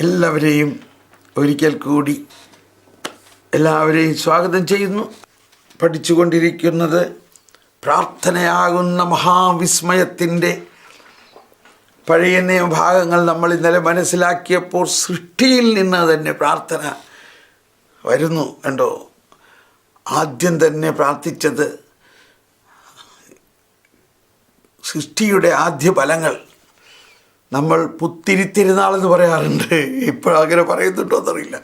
എല്ലാവരെയും ഒരിക്കൽ കൂടി സ്വാഗതം ചെയ്യുന്നു. പഠിച്ചുകൊണ്ടിരിക്കുന്നത് പ്രാർത്ഥനയാകുന്ന മഹാവിസ്മയത്തിൻ്റെ പഴയ നിയമഭാഗങ്ങൾ. നമ്മൾ ഇന്നലെ മനസ്സിലാക്കിയപ്പോൾ സൃഷ്ടിയിൽ നിന്ന് തന്നെ പ്രാർത്ഥന വരുന്നു. കണ്ടോ, ആദ്യം തന്നെ പ്രാർത്ഥിച്ചത് സൃഷ്ടിയുടെ ആദ്യ ഫലങ്ങൾ. നമ്മൾ പുത്തിരി തിരുനാളെന്ന് പറയാറുണ്ട്. ഇപ്പോൾ അങ്ങനെ പറയുന്നുണ്ടോ എന്നറിയില്ല.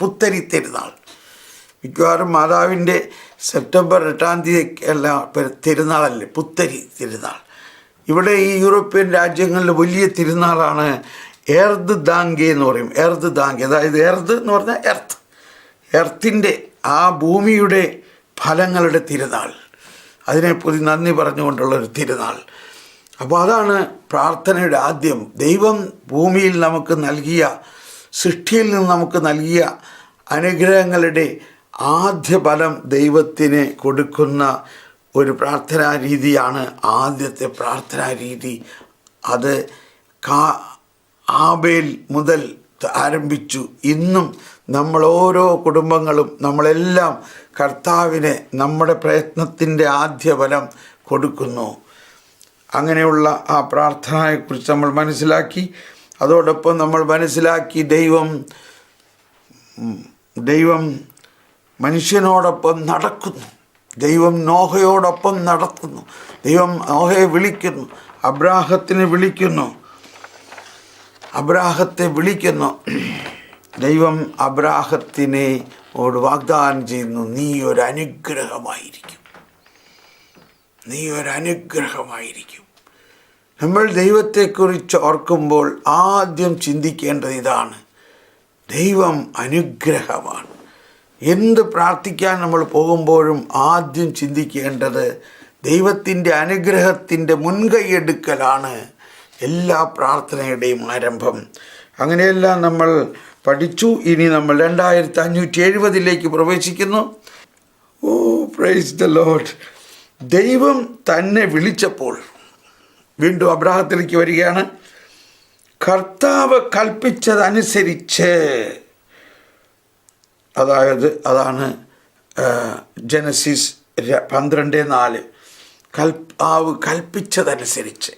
പുത്തരി തിരുനാൾ മിക്കവാറും മാതാവിൻ്റെ സെപ്റ്റംബർ 8 എല്ലാം തിരുനാളല്ലേ, പുത്തരി തിരുനാൾ. ഇവിടെ ഈ യൂറോപ്യൻ രാജ്യങ്ങളിൽ വലിയ തിരുനാളാണ് എർദ് ദാങ്കെ എന്ന് പറയും. എർദ് ദാങ്കെ, അതായത് എർദ് എന്ന് പറഞ്ഞാൽ എർത്തിൻ്റെ ആ ഭൂമിയുടെ ഫലങ്ങളുടെ തിരുനാൾ. അതിനെപ്പറ്റി നന്ദി പറഞ്ഞുകൊണ്ടുള്ളൊരു തിരുനാൾ. അപ്പോൾ അതാണ് പ്രാർത്ഥനയുടെ ആദ്യം. ദൈവം ഭൂമിയിൽ നമുക്ക് നൽകിയ, സൃഷ്ടിയിൽ നിന്ന് നമുക്ക് നൽകിയ അനുഗ്രഹങ്ങളുടെ ആദ്യ ഫലം ദൈവത്തിന് കൊടുക്കുന്ന ഒരു പ്രാർത്ഥനാ രീതിയാണ് ആദ്യത്തെ പ്രാർത്ഥനാ രീതി. അത് ആബേൽ മുതൽ ആരംഭിച്ചു. ഇന്നും നമ്മൾ ഓരോ കുടുംബങ്ങളും നമ്മളെല്ലാം കർത്താവിന് നമ്മുടെ പ്രയത്നത്തിൻ്റെ ആദ്യ ഫലം കൊടുക്കുന്നു. അങ്ങനെയുള്ള ആ പ്രാർത്ഥനയെക്കുറിച്ച് നമ്മൾ മനസ്സിലാക്കി. അതോടൊപ്പം നമ്മൾ മനസ്സിലാക്കി ദൈവം മനുഷ്യനോടൊപ്പം നടക്കുന്നു. ദൈവം നോഹയോടൊപ്പം നടക്കുന്നു. ദൈവം നോഹയെ വിളിക്കുന്നു, അബ്രാഹത്തെ വിളിക്കുന്നു. ദൈവം അബ്രാഹത്തിനോട് വാഗ്ദാനം ചെയ്യുന്നു, നീ ഒരു അനുഗ്രഹമായിരിക്കും. നമ്മൾ ദൈവത്തെക്കുറിച്ച് ഓർക്കുമ്പോൾ ആദ്യം ചിന്തിക്കേണ്ടത് ഇതാണ്: ദൈവം അനുഗ്രഹമാണ്. എന്ത് പ്രാർത്ഥിക്കാൻ നമ്മൾ പോകുമ്പോഴും ആദ്യം ചിന്തിക്കേണ്ടത് ദൈവത്തിൻ്റെ അനുഗ്രഹത്തിൻ്റെ മുൻകൈയെടുക്കലാണ് എല്ലാ പ്രാർത്ഥനയുടെയും ആരംഭം. അങ്ങനെയെല്ലാം നമ്മൾ പഠിച്ചു. ഇനി നമ്മൾ 2570 പ്രവേശിക്കുന്നു. ഓ, പ്രൈസ് ദ ലോർഡ്. ദൈവം തന്നെ വിളിച്ചപ്പോൾ, വീണ്ടും അബ്രാഹത്തിലേക്ക് വരികയാണ്, കർത്താവ് കൽപ്പിച്ചതനുസരിച്ച്, അതാണ് ജനസിസ് 12:4. കർത്താവ് കൽപ്പിച്ചതനുസരിച്ച്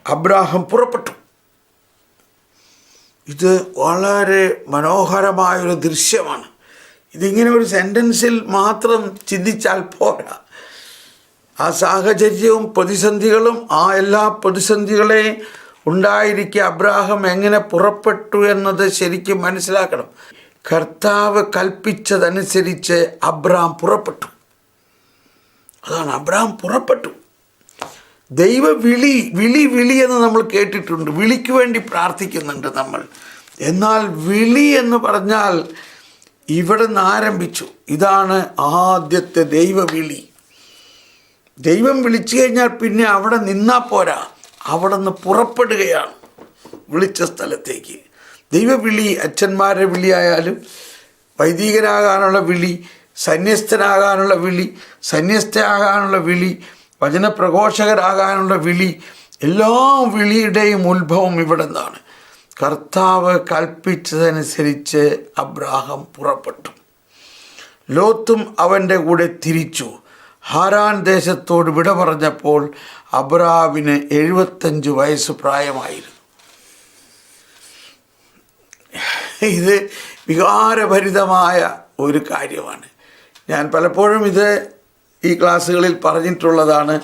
അബ്രാഹം പുറപ്പെട്ടു. ഇത് വളരെ മനോഹരമായൊരു ദൃശ്യമാണ്. ഇതിങ്ങനെ ഒരു സെൻറ്റൻസിൽ മാത്രം ചിന്തിച്ചാൽ പോരാ. ആ സാഹചര്യവും പ്രതിസന്ധികളും, ആ എല്ലാ പ്രതിസന്ധികളെ ഉണ്ടായിരിക്കെ അബ്രാഹം എങ്ങനെ പുറപ്പെട്ടു എന്നത് ശരിക്കും മനസ്സിലാക്കണം. കർത്താവ് കൽപ്പിച്ചതനുസരിച്ച് അബ്രാം പുറപ്പെട്ടു. അതാണ്, അബ്രാം പുറപ്പെട്ടു. ദൈവ വിളി എന്ന് നമ്മൾ കേട്ടിട്ടുണ്ട്. വിളിക്ക് വേണ്ടി പ്രാർത്ഥിക്കുന്നുണ്ട് നമ്മൾ. എന്നാൽ വിളി എന്ന് പറഞ്ഞാൽ ഇവിടെ നിന്ന് ആരംഭിച്ചു. ഇതാണ് ആദ്യത്തെ ദൈവവിളി. ദൈവം വിളിച്ചു കഴിഞ്ഞാൽ പിന്നെ അവിടെ നിന്നാൽ പോരാ, അവിടെ നിന്ന് പുറപ്പെടുകയാണ് വിളിച്ച സ്ഥലത്തേക്ക്. ദൈവവിളി അച്ഛന്മാരുടെ വിളിയായാലും, വൈദികനാകാനുള്ള വിളി, സന്യസ്തനാകാനുള്ള വിളി, സന്യസ്തയാകാനുള്ള വിളി, വചനപ്രഘോഷകരാകാനുള്ള വിളി, എല്ലാ വിളിയുടെയും ഉത്ഭവം ഇവിടെ നിന്നാണ്. കർത്താവ് കൽപ്പിച്ചതനുസരിച്ച് അബ്രാഹം പുറപ്പെട്ടു. ലോത്തും അവൻ്റെ കൂടെ തിരിച്ചു. ഹാരാൻ ദേശത്തോട് വിട പറഞ്ഞപ്പോൾ അബ്രാമിന് 75 വയസ്സ് പ്രായമായിരുന്നു. ഇത് വികാരഭരിതമായ ഒരു കാര്യമാണ്. ഞാൻ പലപ്പോഴും ഈ ക്ലാസ്സുകളിൽ പറഞ്ഞിട്ടുള്ളതാണ്.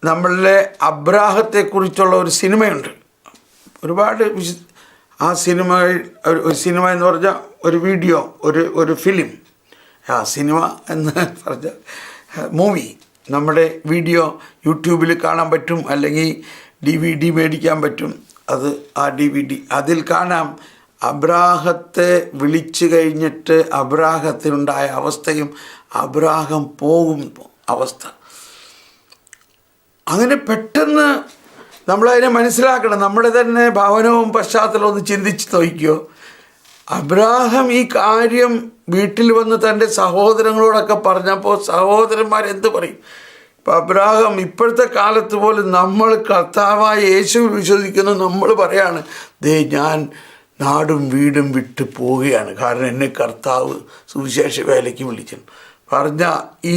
നമ്മളുടെ അബ്രാഹത്തെക്കുറിച്ചുള്ള ഒരു സിനിമയുണ്ട്. ഒരുപാട് ആ സിനിമ എന്ന് പറഞ്ഞാൽ ഒരു വീഡിയോ, ഒരു ഫിലിം, സിനിമ എന്ന് പറഞ്ഞ മൂവി, നമ്മുടെ വീഡിയോ യൂട്യൂബിൽ കാണാൻ പറ്റും, അല്ലെങ്കിൽ DVD മേടിക്കാൻ പറ്റും. ആ DVD അതിൽ കാണാം. അബ്രാഹത്തെ വിളിച്ചു കഴിഞ്ഞിട്ട് അബ്രാഹത്തിനുണ്ടായ അവസ്ഥയും അബ്രാഹം പോകും അവസ്ഥ. അങ്ങനെ പെട്ടെന്ന് നമ്മളതിനെ മനസ്സിലാക്കണം. നമ്മുടെ തന്നെ ഭവനവും പശ്ചാത്തലവും ഒന്ന് ചിന്തിച്ച് നോക്കിയോ. അബ്രാഹം ഈ കാര്യം വീട്ടിൽ വന്ന് തൻ്റെ സഹോദരങ്ങളോടൊക്കെ പറഞ്ഞപ്പോൾ സഹോദരന്മാരെന്ത് പറയും? അബ്രാഹാം ഇപ്പോഴത്തെ കാലത്ത് പോലും നമ്മൾ കർത്താവായ യേശു വിശ്വസിക്കുന്ന നമ്മൾ പറയാണ്, ദേ ഞാൻ നാടും വീടും വിട്ട് പോവുകയാണ്, കാരണം എന്നെ കർത്താവ് സുവിശേഷ വേലയ്ക്ക് വിളിച്ചു പറഞ്ഞ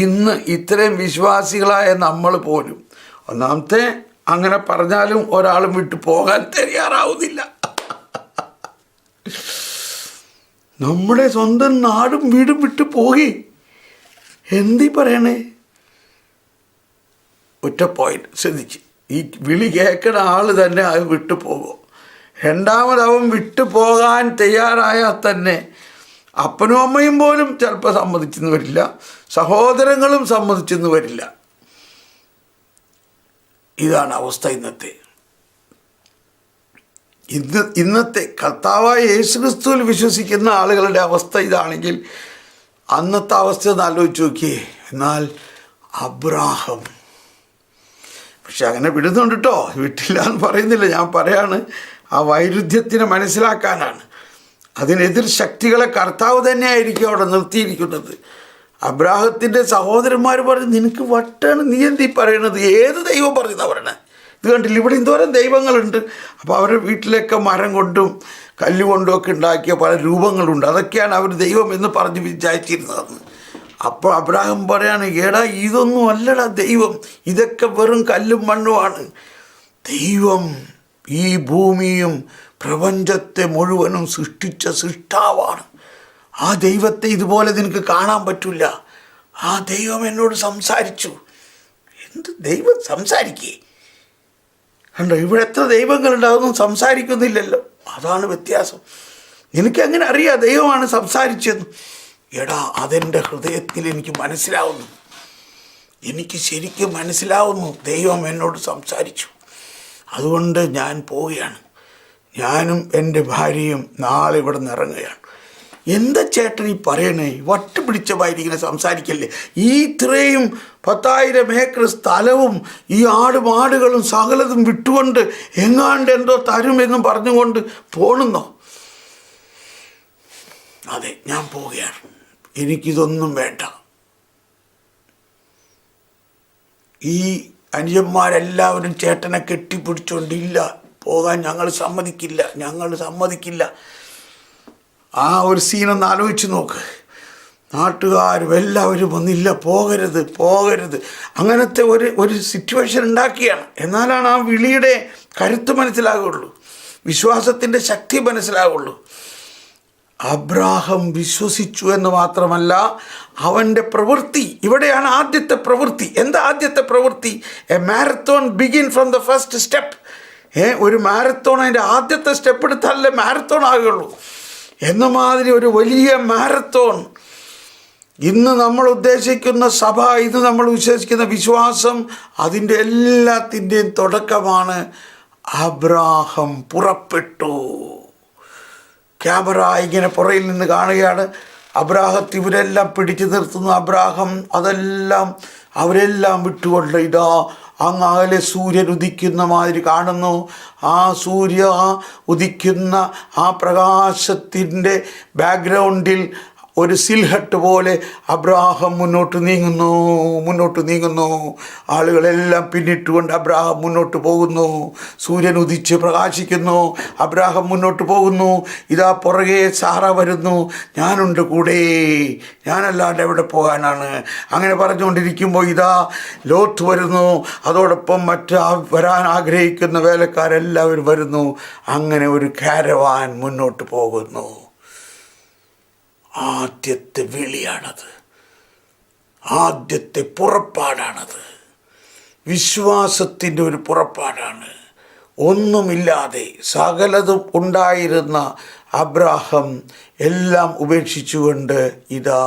ഇന്ന് ഇത്രയും വിശ്വാസികളായ നമ്മൾ പോലും ഒന്നാമത്തെ അങ്ങനെ പറഞ്ഞാലും ഒരാളും വിട്ടു പോകാൻ തയ്യാറാവുന്നില്ല. നമ്മുടെ സ്വന്തം നാടും വീടും വിട്ടു പോകി എന്തി പറയണേ? ഒറ്റ പോയിന്റ് ശ്രദ്ധിച്ച്, ഈ വിളി കേൾക്കുന്ന ആൾ തന്നെ അത് വിട്ടു പോകും. രണ്ടാമത് അവൻ വിട്ടു പോകാൻ തയ്യാറായാൽ തന്നെ അപ്പനും അമ്മയും പോലും ചിലപ്പോൾ സമ്മതിച്ചെന്ന് വരില്ല, സഹോദരങ്ങളും സമ്മതിച്ചെന്ന് വരില്ല. ഇതാണ് അവസ്ഥ ഇന്നത്തെ. ഇന്നത്തെ കർത്താവായ യേശുക്രിസ്തുവിൽ വിശ്വസിക്കുന്ന ആളുകളുടെ അവസ്ഥ ഇതാണെങ്കിൽ അന്നത്തെ അവസ്ഥ ഒന്ന് ആലോചിച്ച് നോക്കിയേ. എന്നാൽ അബ്രാഹം പക്ഷെ അങ്ങനെ വിടുന്നുണ്ട് കേട്ടോ, വിട്ടില്ല എന്ന് പറയുന്നില്ല. ഞാൻ പറയാണ് ആ വൈരുദ്ധ്യത്തിനെ മനസ്സിലാക്കാനാണ്. അതിനെതിർ ശക്തികളെ കർത്താവ് തന്നെയായിരിക്കും അവിടെ നിർത്തിയിരിക്കുന്നത്. അബ്രാഹത്തിൻ്റെ സഹോദരന്മാർ പറഞ്ഞു, നിനക്ക് വട്ടാണ്, നീ എന്തീ പറയണത്? ഏത് ദൈവം പറയുന്ന പറയണേ? ഇത് കണ്ടില്ല, ഇവിടെ എന്തോരം ദൈവങ്ങളുണ്ട്. അപ്പോൾ അവരുടെ വീട്ടിലൊക്കെ മരം കൊണ്ടും കല്ലുകൊണ്ടും ഒക്കെ ഉണ്ടാക്കിയ പല രൂപങ്ങളുണ്ട്. അതൊക്കെയാണ് അവർ ദൈവം എന്ന് പറഞ്ഞ് വിചാരിച്ചിരുന്നതെന്ന്. അപ്പോൾ അബ്രാഹാം പറയാണ്, എടാ ഇതൊന്നും അല്ലടാ ദൈവം, ഇതൊക്കെ വെറും കല്ലും മണ്ണുമാണ്. ദൈവം ഈ ഭൂമിയും പ്രപഞ്ചത്തെ മുഴുവനും സൃഷ്ടിച്ച സൃഷ്ടാവാണ്. ആ ദൈവത്തെ ഇതുപോലെ നിനക്ക് കാണാൻ പറ്റില്ല. ആ ദൈവം എന്നോട് സംസാരിച്ചു. എന്ത് ദൈവം സംസാരിക്കേ? കണ്ടോ, ഇവിടെ എത്ര ദൈവങ്ങളുണ്ട്, അതൊന്നും സംസാരിക്കുന്നില്ലല്ലോ. അതാണ് വ്യത്യാസം. എനിക്കങ്ങനെ അറിയാം ദൈവമാണ് സംസാരിച്ചെന്ന്. എടാ അതെൻ്റെ ഹൃദയത്തിൽ എനിക്ക് മനസ്സിലാവുന്നു, എനിക്ക് ശരിക്കും മനസ്സിലാവുന്നു ദൈവം എന്നോട് സംസാരിച്ചു. അതുകൊണ്ട് ഞാൻ പോവുകയാണ്. ഞാനും എൻ്റെ ഭാര്യയും നാളെ ഇവിടെ നിന്ന് ഇറങ്ങുകയാണ്. എന്താ ചേട്ടൻ ഈ പറയണേ? വട്ട് പിടിച്ച മാതിരി ഇങ്ങനെ സംസാരിക്കല്ലേ. ഈ ഇത്രയും 10,000 ഏക്കർ സ്ഥലവും ഈ ആടുമാടുകളും സകലതും വിട്ടുകൊണ്ട് എങ്ങാണ്ട് എന്തോ തരുമെന്നും പറഞ്ഞുകൊണ്ട് പോണെന്നോ? അതെ, ഞാൻ പോവുകയാണ്, എനിക്കിതൊന്നും വേണ്ട. ഈ അനുജന്മാരെല്ലാവരും ചേട്ടനെ കെട്ടിപ്പിടിച്ചോണ്ടില്ല, പോകാൻ ഞങ്ങൾ സമ്മതിക്കില്ല. ആ ഒരു സീനൊന്ന് ആലോചിച്ച് നോക്ക്. നാട്ടുകാരും എല്ലാവരും ഒന്നില്ല, പോകരുത് അങ്ങനത്തെ ഒരു സിറ്റുവേഷൻ ഉണ്ടാക്കിയാണ്. എന്നാലാണ് ആ വിളിയുടെ കരുത്ത് മനസ്സിലാകുള്ളൂ, വിശ്വാസത്തിൻ്റെ ശക്തി മനസ്സിലാകുള്ളൂ. അബ്രാഹാം വിശ്വസിച്ചു എന്ന് മാത്രമല്ല, അവൻ്റെ പ്രവൃത്തി, ഇവിടെയാണ് ആദ്യത്തെ പ്രവൃത്തി. എന്താ ആദ്യത്തെ പ്രവൃത്തി? A marathon begin from the first step. ഒരു മാരത്തോൺ അതിൻ്റെ ആദ്യത്തെ സ്റ്റെപ്പ് എടുത്താലേ മാരത്തോൺ ആകുള്ളൂ. എന്ന മാതിരി ഒരു വലിയ മാരത്തോൺ. ഇന്ന് നമ്മൾ ഉദ്ദേശിക്കുന്ന സഭ, ഇന്ന് നമ്മൾ വിശ്വസിക്കുന്ന വിശ്വാസം, അതിൻ്റെ എല്ലാത്തിൻ്റെയും തുടക്കമാണ് അബ്രാഹാം പുറപ്പെട്ടു. ക്യാമറ ഇങ്ങനെ പുറയിൽ നിന്ന് കാണുകയാണ്. അബ്രാഹത്തെ ഇവരെല്ലാം പിടിച്ചു നിർത്തുന്നു. അബ്രാഹാം അവരെല്ലാം വിട്ടുകൊണ്ട് ഇതാ അങ്ങ് അകലെ സൂര്യൻ ഉദിക്കുന്ന മാതിരി കാണുന്നു. ആ സൂര്യ ഉദിക്കുന്ന ആ പ്രകാശത്തിൻ്റെ ബാക്ക്ഗ്രൗണ്ടിൽ ഒരു സിൽഹട്ട് പോലെ അബ്രാഹാം മുന്നോട്ട് നീങ്ങുന്നു. ആളുകളെല്ലാം പിന്നിട്ടുകൊണ്ട് അബ്രാഹാം മുന്നോട്ട് പോകുന്നു. സൂര്യൻ ഉദിച്ച് പ്രകാശിക്കുന്നു. അബ്രാഹാം മുന്നോട്ട് പോകുന്നു. ഇതാ പുറകെ സാറ വരുന്നു. ഞാനുണ്ട് കൂടെ, ഞാനല്ലാണ്ട് എവിടെ പോകാനാണ്? അങ്ങനെ പറഞ്ഞുകൊണ്ടിരിക്കുമ്പോൾ ഇതാ ലോത്ത് വരുന്നു. അതോടൊപ്പം വരാൻ ആഗ്രഹിക്കുന്ന വേലക്കാരെല്ലാവരും വരുന്നു. അങ്ങനെ ഒരു കാരവാൻ മുന്നോട്ട് പോകുന്നു. ആദ്യത്തെ വിളിയാണത്, ആദ്യത്തെ പുറപ്പാടാണത്. വിശ്വാസത്തിൻ്റെ ഒരു പുറപ്പാടാണ്. ഒന്നുമില്ലാതെ സകലതും ഉണ്ടായിരുന്ന അബ്രാഹാം എല്ലാം ഉപേക്ഷിച്ചുകൊണ്ട് ഇതാ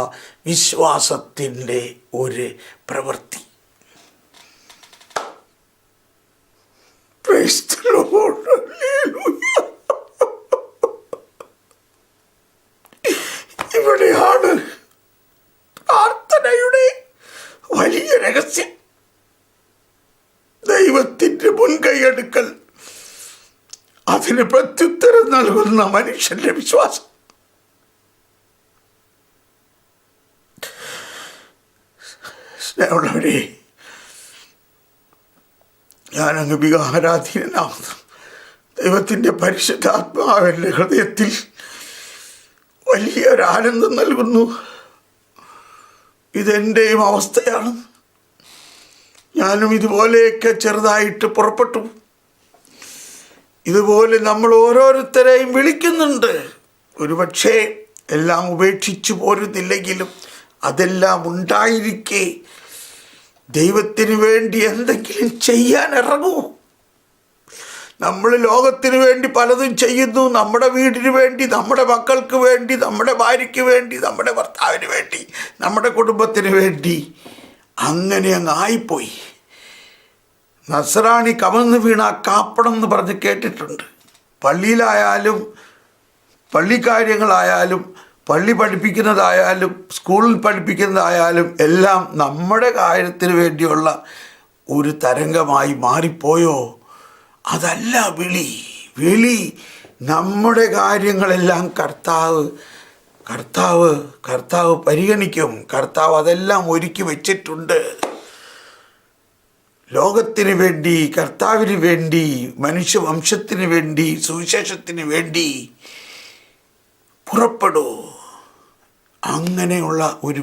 വിശ്വാസത്തിൻ്റെ ഒരു പ്രവൃത്തി. Praise the Lord. Hallelujah. ഇവിടെയാണ് പ്രാർത്ഥനയുടെ വലിയ രഹസ്യം. ദൈവത്തിൻ്റെ മുൻകൈയെടുക്കൽ, അതിന് പ്രത്യുത്തരം നൽകുന്ന മനുഷ്യന്റെ വിശ്വാസം. സ്നേഹമുള്ളവരെ, ഞാനങ്ങ് വികാരാധീനനാവുന്നു. ദൈവത്തിൻ്റെ പരിശുദ്ധാത്മാവ് എൻ്റെ ഹൃദയത്തിൽ വലിയൊരാനന്ദം നൽകുന്നു. ഇതെൻ്റെയും അവസ്ഥയാണ്. ഞാനും ഇതുപോലെയൊക്കെ ചെറുതായിട്ട് പുറപ്പെട്ടു. ഇതുപോലെ നമ്മൾ ഓരോരുത്തരെയും വിളിക്കുന്നുണ്ട്. ഒരുപക്ഷെ എല്ലാം ഉപേക്ഷിച്ചു പോരുന്നില്ലെങ്കിലും അതെല്ലാം ഉണ്ടായിരിക്കെ ദൈവത്തിന് വേണ്ടി എന്തെങ്കിലും ചെയ്യാൻ ഇറങ്ങൂ. നമ്മൾ ലോകത്തിന് വേണ്ടി പലതും ചെയ്യുന്നു. നമ്മുടെ വീടിന് വേണ്ടി, നമ്മുടെ മക്കൾക്ക് വേണ്ടി, നമ്മുടെ ഭാര്യയ്ക്ക് വേണ്ടി, നമ്മുടെ ഭർത്താവിന് വേണ്ടി, നമ്മുടെ കുടുംബത്തിന് വേണ്ടി. അങ്ങനെ അങ്ങ് ആയിപ്പോയി. നസ്രാണി കമന്ന് വീണ കാപ്പണം എന്ന് പറഞ്ഞ് കേട്ടിട്ടുണ്ട്. പള്ളിയിലായാലും പള്ളിക്കാര്യങ്ങളായാലും പള്ളി പഠിപ്പിക്കുന്നതായാലും സ്കൂളിൽ പഠിപ്പിക്കുന്നതായാലും എല്ലാം നമ്മുടെ കാര്യത്തിന് വേണ്ടിയുള്ള ഒരു തരംഗമായി മാറിപ്പോയോ? അതല്ല വിളി. വിളി നമ്മുടെ കാര്യങ്ങളെല്ലാം കർത്താവ് പരിഗണിക്കും. കർത്താവ് അതെല്ലാം ഒരുക്കി വച്ചിട്ടുണ്ട്. ലോകത്തിന് വേണ്ടി, കർത്താവിന് വേണ്ടി, മനുഷ്യവംശത്തിന് വേണ്ടി, സുവിശേഷത്തിന് വേണ്ടി പുറപ്പെടൂ. അങ്ങനെയുള്ള ഒരു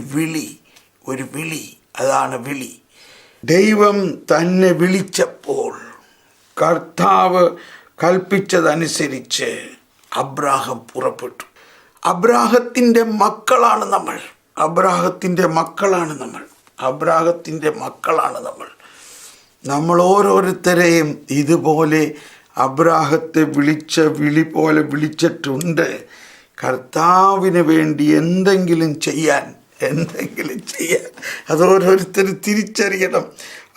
വിളി, അതാണ് വിളി. ദൈവം തന്നെ വിളിച്ചപ്പോൾ കർത്താവ് കൽപ്പിച്ചതനുസരിച്ച് അബ്രാഹം പുറപ്പെട്ടു. അബ്രാഹത്തിൻ്റെ മക്കളാണ് നമ്മൾ. നമ്മൾ ഓരോരുത്തരെയും ഇതുപോലെ അബ്രാഹത്തെ വിളിച്ച വിളി പോലെ വിളിച്ചിട്ടുണ്ട്. കർത്താവിന് വേണ്ടി എന്തെങ്കിലും ചെയ്യാൻ അത് ഓരോരുത്തരും തിരിച്ചറിയണം.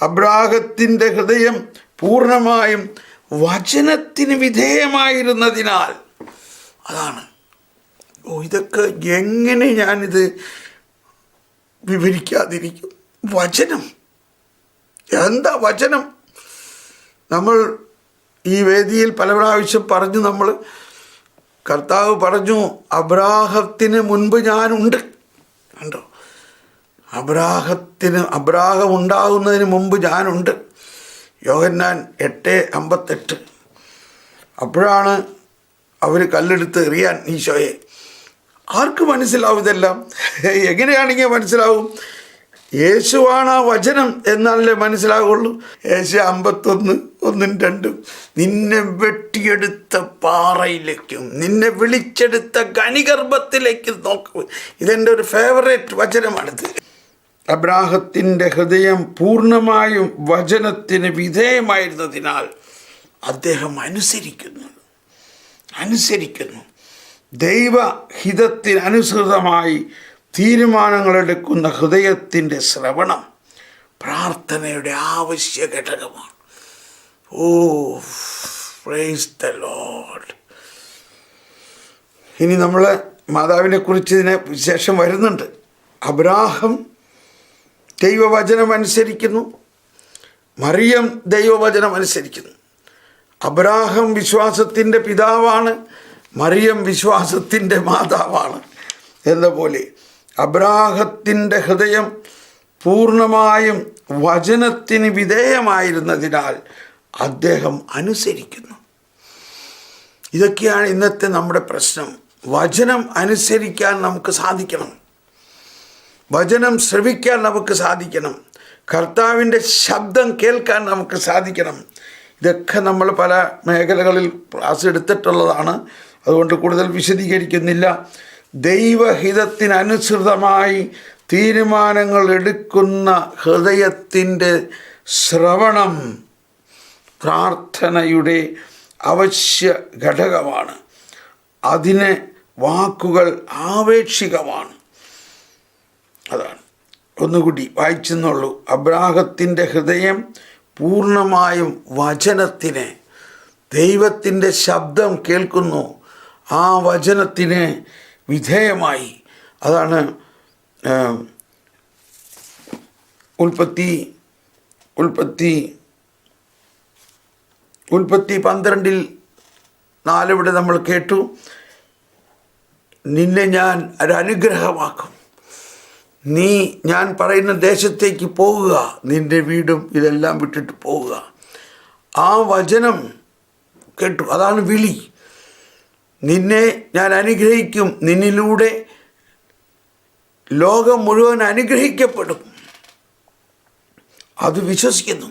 അബ്രാഹത്തിൻ്റെ ഹൃദയം പൂർണ്ണമായും വചനത്തിന് വിധേയമായിരുന്നതിനാൽ. അതാണ്. ഇതൊക്കെ എങ്ങനെ ഞാനിത് വിവരിക്കാതിരിക്കും? വചനം എന്താ? വചനം നമ്മൾ ഈ വേദിയിൽ പല പ്രാവശ്യം പറഞ്ഞു. നമ്മൾ കർത്താവ് പറഞ്ഞു, അബ്രാഹത്തിന് മുൻപ് ഞാനുണ്ട്. കണ്ടോ? അബ്രാഹം ഉണ്ടാകുന്നതിന് മുമ്പ് ഞാനുണ്ട്. യോഹന്നാൻ 8:58. അപ്പോഴാണ് അവർ കല്ലെടുത്ത് എറിയാൻ ഈശോയെ. ആർക്ക് മനസ്സിലാവും ഇതെല്ലാം? എങ്ങനെയാണെങ്കിൽ മനസ്സിലാവും? യേശുവാണ് ആ വചനം എന്നാലേ മനസ്സിലാവുള്ളൂ. യേശു 51:1-2 നിന്നെ വെട്ടിയെടുത്ത പാറയിലേക്കും നിന്നെ വിളിച്ചെടുത്ത ഖനിഗർഭത്തിലേക്കും നോക്കും. ഇതെൻ്റെ ഒരു ഫേവറേറ്റ് വചനമാണിത്. അബ്രാഹത്തിൻ്റെ ഹൃദയം പൂർണ്ണമായും വചനത്തിന് വിധേയമായിരുന്നതിനാൽ അദ്ദേഹം അനുസരിക്കുന്നു. ദൈവഹിതത്തിനനുസൃതമായി തീരുമാനങ്ങളെടുക്കുന്ന ഹൃദയത്തിൻ്റെ ശ്രവണം പ്രാർത്ഥനയുടെ ആവശ്യ ഘടകമാണ്. Praise the Lord. ഇനി നമ്മൾ മാതാവിനെ കുറിച്ച് ഇതിന് വിശേഷം വരുന്നുണ്ട്. അബ്രാഹം ദൈവവചനം അനുസരിക്കുന്നു, മറിയം ദൈവവചനം അനുസരിക്കുന്നു. അബ്രാഹം വിശ്വാസത്തിൻ്റെ പിതാവാണ്, മറിയം വിശ്വാസത്തിൻ്റെ മാതാവാണ് എന്ന പോലെ അബ്രാഹത്തിൻ്റെ ഹൃദയം പൂർണ്ണമായും വചനത്തിന് വിധേയമായിരുന്നതിനാൽ അദ്ദേഹം അനുസരിക്കുന്നു. ഇതൊക്കെയാണ് ഇന്നത്തെ നമ്മുടെ പ്രശ്നം. വചനം അനുസരിക്കാൻ നമുക്ക് സാധിക്കണം, വചനം ശ്രവിക്കാൻ നമുക്ക് സാധിക്കണം, കർത്താവിൻ്റെ ശബ്ദം കേൾക്കാൻ നമുക്ക് സാധിക്കണം. ഇതൊക്കെ നമ്മൾ പല മേഖലകളിൽ ക്ലാസ് എടുത്തിട്ടുള്ളതാണ്. അതുകൊണ്ട് കൂടുതൽ വിശദീകരിക്കുന്നില്ല. ദൈവഹിതത്തിനനുസൃതമായി തീരുമാനങ്ങൾ എടുക്കുന്ന ഹൃദയത്തിൻ്റെ ശ്രവണം പ്രാർത്ഥനയുടെ അവശ്യ ഘടകമാണ്. അതിന് വാക്കുകൾ ആപേക്ഷികമാണ്. അതാണ്. ഒന്നുകൂടി വായിച്ചെന്നുള്ളൂ. അബ്രാഹത്തിൻ്റെ ഹൃദയം പൂർണ്ണമായും വചനത്തിന്, ദൈവത്തിൻ്റെ ശബ്ദം കേൾക്കുന്നു, ആ വചനത്തിന് വിധേയമായി. അതാണ് ഉൽപ്പത്തി 12:4 നമ്മൾ കേട്ടു. നിന്നെ ഞാൻ ഒരനുഗ്രഹമാക്കും, നീ ഞാൻ പറയുന്ന ദേശത്തേക്ക് പോവുക, നിൻ്റെ വീടും ഇതെല്ലാം വിട്ടിട്ട് പോവുക. ആ വചനം കേട്ടു. അതാണ് വിളി. നിന്നെ ഞാൻ അനുഗ്രഹിക്കും, നിന്നിലൂടെ ലോകം മുഴുവൻ അനുഗ്രഹിക്കപ്പെടും. അത് വിശ്വസിക്കുന്നു.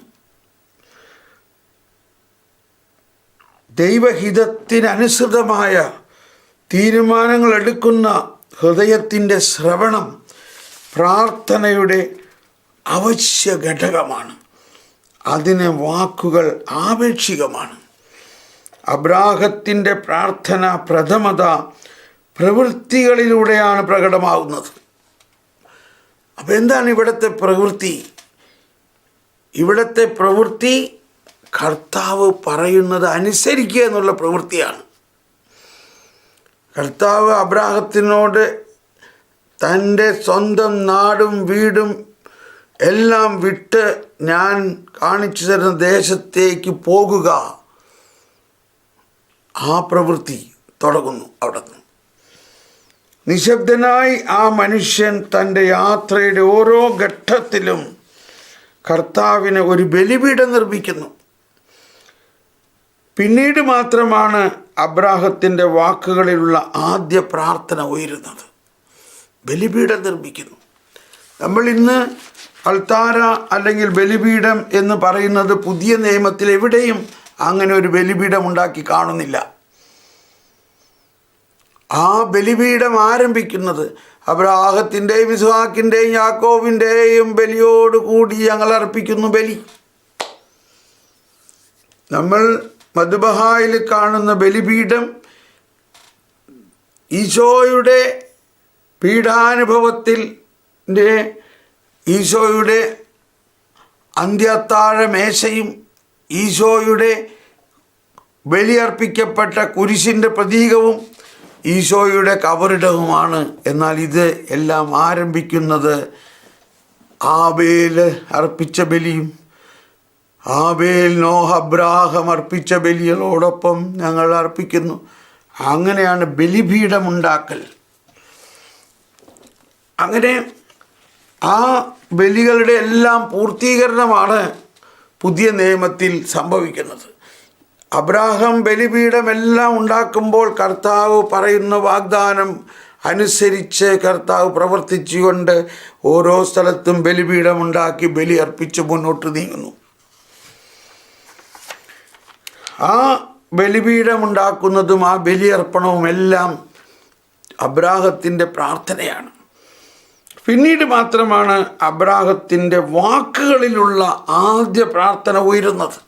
ദൈവഹിതത്തിനനുസൃതമായ തീരുമാനങ്ങൾ എടുക്കുന്ന ഹൃദയത്തിൻ്റെ ശ്രവണം പ്രാർത്ഥനയുടെ അവശ്യ ഘടകമാണ്. അതിന് വാക്കുകൾ ആപേക്ഷികമാണ്. അബ്രാഹത്തിൻ്റെ പ്രാർത്ഥന പ്രഥമത പ്രവൃത്തികളിലൂടെയാണ് പ്രകടമാകുന്നത്. അപ്പോൾ എന്താണ് ഇവിടുത്തെ പ്രവൃത്തി? ഇവിടുത്തെ പ്രവൃത്തി കർത്താവ് പറയുന്നത് അനുസരിക്കുക എന്നുള്ള പ്രവൃത്തിയാണ്. കർത്താവ് അബ്രാഹത്തിനോട് തൻ്റെ സ്വന്തം നാടും വീടും എല്ലാം വിട്ട് ഞാൻ കാണിച്ചു തരുന്ന ദേശത്തേക്ക് പോകുക, ആ പ്രവൃത്തി തുടങ്ങുന്നു അവിടെ നിന്ന്. നിശബ്ദനായി ആ മനുഷ്യൻ തൻ്റെ യാത്രയുടെ ഓരോ ഘട്ടത്തിലും കർത്താവിന് ഒരു ബലിപീഠം നിർമ്മിക്കുന്നു. പിന്നീട് മാത്രമാണ് അബ്രാഹത്തിൻ്റെ വാക്കുകളിലുള്ള ആദ്യ പ്രാർത്ഥന ഉയരുന്നത്. ബലിപീഠം നിർമ്മിക്കുന്നു. നമ്മൾ ഇന്ന് അൾത്താര അല്ലെങ്കിൽ ബലിപീഠം എന്ന് പറയുന്നത് പുതിയ നിയമത്തിൽ എവിടെയും അങ്ങനെ ഒരു ബലിപീഠം ഉണ്ടാക്കി കാണുന്നില്ല. ആ ബലിപീഠം ആരംഭിക്കുന്നത് അബ്രാഹത്തിൻ്റെയും ഇസ്ഹാക്കിൻ്റെയും യാക്കോബിൻ്റെയും ബലിയോടുകൂടി ഞങ്ങൾ അർപ്പിക്കുന്നു ബലി. നമ്മൾ മദ്ബഹായിൽ കാണുന്ന ബലിപീഠം ഈശോയുടെ പീഠാനുഭവത്തിൻ്റെ ഈശോയുടെ അന്ത്യത്താഴ മേശയും ഈശോയുടെ ബലിയർപ്പിക്കപ്പെട്ട കുരിശിൻ്റെ പ്രതീകവും ഈശോയുടെ കബറിടവുമാണ്. എന്നാൽ ഇത് എല്ലാം ആരംഭിക്കുന്നത് ആബേൽ അർപ്പിച്ച ബലിയും ആബേൽ നോഹ് അബ്രാഹം അർപ്പിച്ച ബലികളോടൊപ്പം ഞങ്ങൾ അർപ്പിക്കുന്നു. അങ്ങനെയാണ് ബലിപീഠമുണ്ടാക്കൽ. അങ്ങനെ ആ ബലികളുടെ എല്ലാം പൂർത്തീകരണമാണ് പുതിയ നിയമത്തിൽ സംഭവിക്കുന്നത്. അബ്രാഹം ബലിപീഠമെല്ലാം ഉണ്ടാക്കുമ്പോൾ കർത്താവ് പറയുന്ന വാഗ്ദാനം അനുസരിച്ച് കർത്താവ് പ്രവർത്തിച്ചുകൊണ്ട് ഓരോ സ്ഥലത്തും ബലിപീഠമുണ്ടാക്കി ബലി അർപ്പിച്ച് മുന്നോട്ട് നീങ്ങുന്നു. ആ ബലിപീഠമുണ്ടാക്കുന്നതും ആ ബലിയർപ്പണവും എല്ലാം അബ്രാഹത്തിൻ്റെ പ്രാർത്ഥനയാണ്. പിന്നീട് മാത്രമാണ് അബ്രാഹത്തിൻ്റെ വാക്കുകളിലുള്ള ആദ്യ പ്രാർത്ഥന ഉയരുന്നത്.